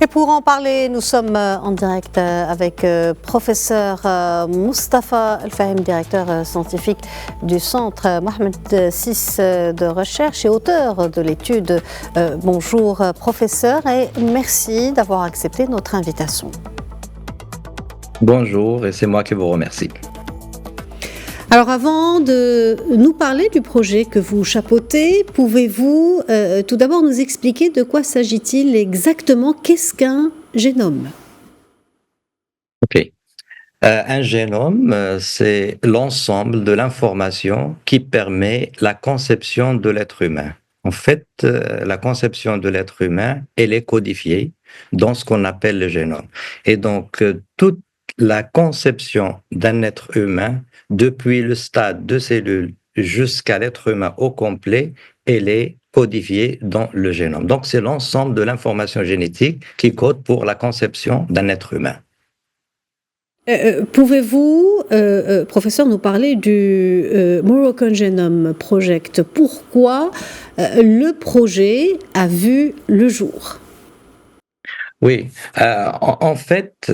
Et pour en parler, nous sommes en direct avec professeur Mustapha El-Fahim, directeur scientifique du Centre Mohamed VI de recherche et auteur de l'étude. Bonjour professeur et merci d'avoir accepté notre invitation. Bonjour et c'est moi qui vous remercie. Alors avant de nous parler du projet que vous chapeautez, pouvez-vous tout d'abord nous expliquer de quoi s'agit-il exactement? Qu'est-ce qu'un génome? Ok. Un génome, c'est l'ensemble de l'information qui permet la conception de l'être humain. En fait, la conception de l'être humain, elle est codifiée dans ce qu'on appelle le génome. Et donc, toute la conception d'un être humain, depuis le stade de cellule jusqu'à l'être humain au complet, elle est codifiée dans le génome. Donc, c'est l'ensemble de l'information génétique qui code pour la conception d'un être humain. Pouvez-vous, professeur, nous parler du Moroccan Genome Project? Pourquoi le projet a vu le jour? Oui, en fait,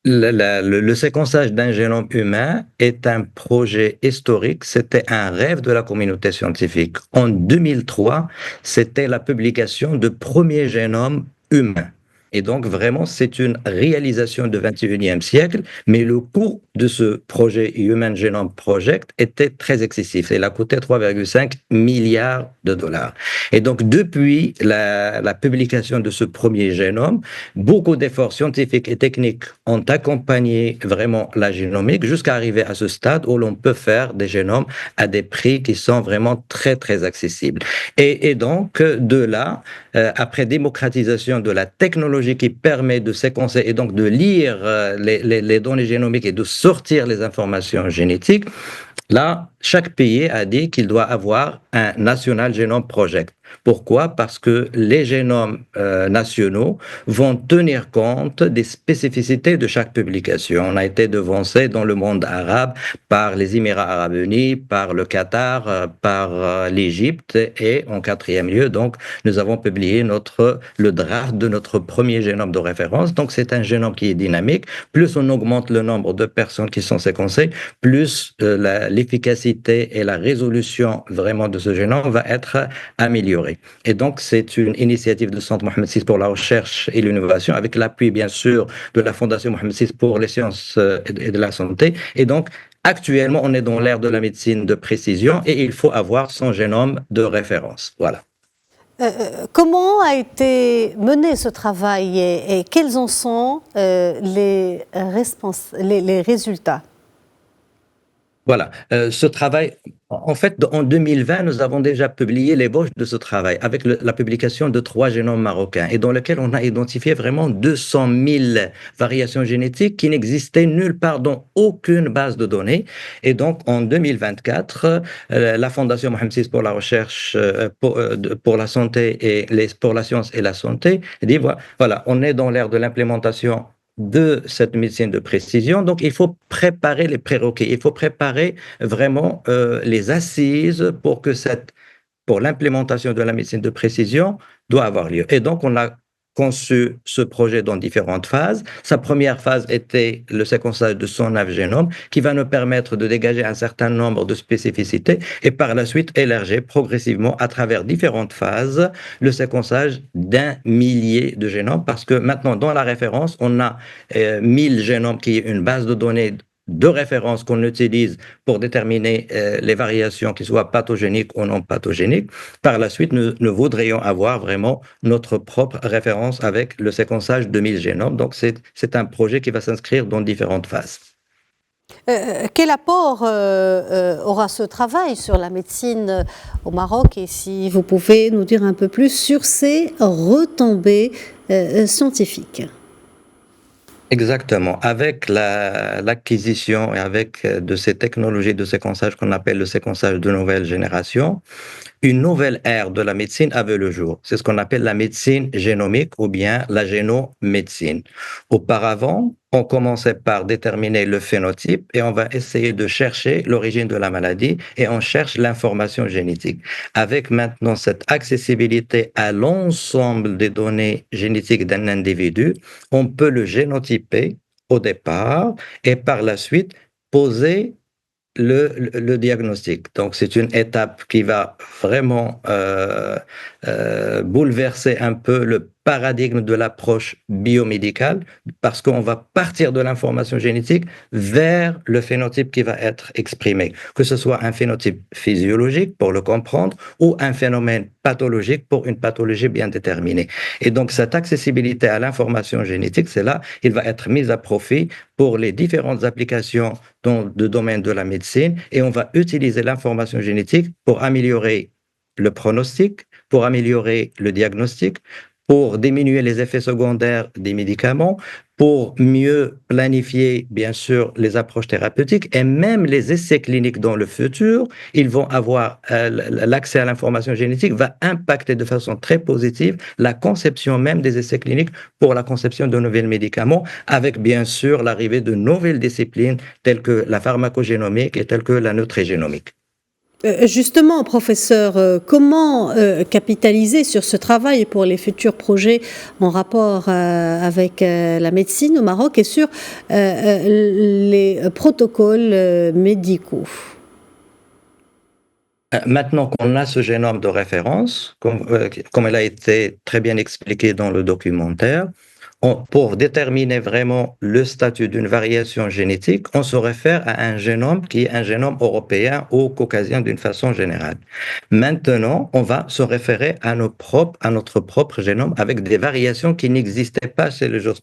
le séquençage d'un génome humain est un projet historique, c'était un rêve de la communauté scientifique. En 2003, c'était la publication du premier génome humain. Et donc, vraiment, c'est une réalisation du 21e siècle, mais le coût de ce projet Human Genome Project était très excessif. Il a coûté 3,5 milliards de dollars. Et donc, depuis la publication de ce premier génome, beaucoup d'efforts scientifiques et techniques ont accompagné vraiment la génomique jusqu'à arriver à ce stade où l'on peut faire des génomes à des prix qui sont vraiment très, très accessibles. Et donc, de là, après démocratisation de la technologie qui permet de séquencer et donc de lire les données génomiques et de sortir les informations génétiques, là, chaque pays a dit qu'il doit avoir un National Genome Project. Pourquoi? Parce que les génomes nationaux vont tenir compte des spécificités de chaque publication. On a été devancé dans le monde arabe par les Émirats arabes unis, par le Qatar, par l'Égypte et en quatrième lieu, donc, nous avons publié le draft de notre premier génome de référence. Donc, c'est un génome qui est dynamique. Plus on augmente le nombre de personnes qui sont séquencées, plus l'efficacité et la résolution vraiment de ce génome va être améliorée. Et donc, c'est une initiative du Centre Mohamed VI pour la recherche et l'innovation, avec l'appui, bien sûr, de la Fondation Mohamed VI pour les sciences et de la santé. Et donc, actuellement, on est dans l'ère de la médecine de précision et il faut avoir son génome de référence. Voilà. Comment a été mené ce travail et quels en sont les résultats? Voilà, ce travail, en fait, en 2020, nous avons déjà publié l'ébauche de ce travail avec la publication de 3 génomes marocains et dans lequel on a identifié vraiment 200 000 variations génétiques qui n'existaient nulle part dans aucune base de données. Et donc, en 2024, la Fondation Mohamed VI pour la recherche, pour la santé et pour la science et la santé, dit voilà, on est dans l'ère de l'implémentation de cette médecine de précision. Donc, il faut préparer les prérequis, il faut préparer vraiment les assises pour l'implémentation de la médecine de précision doit avoir lieu. Et donc, on a conçu ce projet dans différentes phases. Sa première phase était le séquençage de 109 génomes qui va nous permettre de dégager un certain nombre de spécificités et par la suite élargir progressivement à travers différentes phases le séquençage d'1 millier de génomes parce que maintenant dans la référence, on a 1000 génomes qui est une base de données de référence qu'on utilise pour déterminer les variations qui soient pathogéniques ou non pathogéniques. Par la suite, nous voudrions avoir vraiment notre propre référence avec le séquençage de 1000 génomes. Donc, c'est un projet qui va s'inscrire dans différentes phases. Quel apport aura ce travail sur la médecine au Maroc et si vous pouvez nous dire un peu plus sur ces retombées scientifiques? Exactement. Avec l'acquisition et avec de ces technologies de séquençage qu'on appelle le séquençage de nouvelle génération, une nouvelle ère de la médecine a vu le jour. C'est ce qu'on appelle la médecine génomique ou bien la génomédecine. Auparavant, On commençait par déterminer le phénotype et on va essayer de chercher l'origine de la maladie et on cherche l'information génétique. Avec maintenant cette accessibilité à l'ensemble des données génétiques d'un individu, on peut le génotyper au départ et par la suite poser le diagnostic. Donc, c'est une étape qui va vraiment bouleverser un peu le paradigme de l'approche biomédicale parce qu'on va partir de l'information génétique vers le phénotype qui va être exprimé, que ce soit un phénotype physiologique pour le comprendre ou un phénomène pathologique pour une pathologie bien déterminée. Et donc, cette accessibilité à l'information génétique, c'est là, il va être mis à profit pour les différentes applications dans le domaine de la médecine et on va utiliser l'information génétique pour améliorer le pronostic, pour améliorer le diagnostic, pour diminuer les effets secondaires des médicaments, pour mieux planifier, bien sûr, les approches thérapeutiques et même les essais cliniques dans le futur, ils vont avoir l'accès à l'information génétique va impacter de façon très positive la conception même des essais cliniques pour la conception de nouveaux médicaments, avec bien sûr l'arrivée de nouvelles disciplines telles que la pharmacogénomique et telles que la nutrigénomique. Justement, professeur, comment capitaliser sur ce travail pour les futurs projets en rapport avec la médecine au Maroc et sur les protocoles médicaux? Maintenant qu'on a ce génome de référence, comme elle a été très bien expliqué dans le documentaire, pour déterminer vraiment le statut d'une variation génétique, on se réfère à un génome qui est un génome européen ou caucasien d'une façon générale. Maintenant, on va se référer à notre propre génome avec des variations qui n'existaient pas chez les autres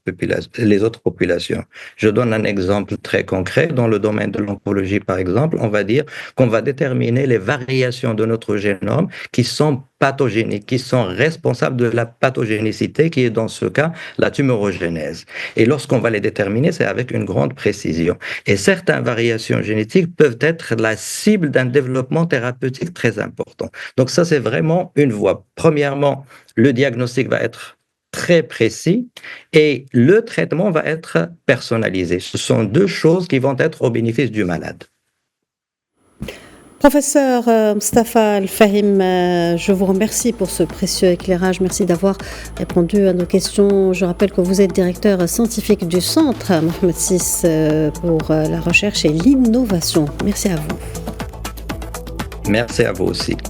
populations. Je donne un exemple très concret. Dans le domaine de l'oncologie, par exemple, on va dire qu'on va déterminer les variations de notre génome qui sont pathogéniques, qui sont responsables de la pathogénicité, qui est dans ce cas la tumorogénèse. Et lorsqu'on va les déterminer, c'est avec une grande précision. Et certaines variations génétiques peuvent être la cible d'un développement thérapeutique très important. Donc ça, c'est vraiment une voie. Premièrement, le diagnostic va être très précis et le traitement va être personnalisé. Ce sont deux choses qui vont être au bénéfice du malade. Professeur Mustapha Al-Fahim, je vous remercie pour ce précieux éclairage. Merci d'avoir répondu à nos questions. Je rappelle que vous êtes directeur scientifique du Centre Mohamed VI pour la recherche et l'innovation. Merci à vous. Merci à vous aussi.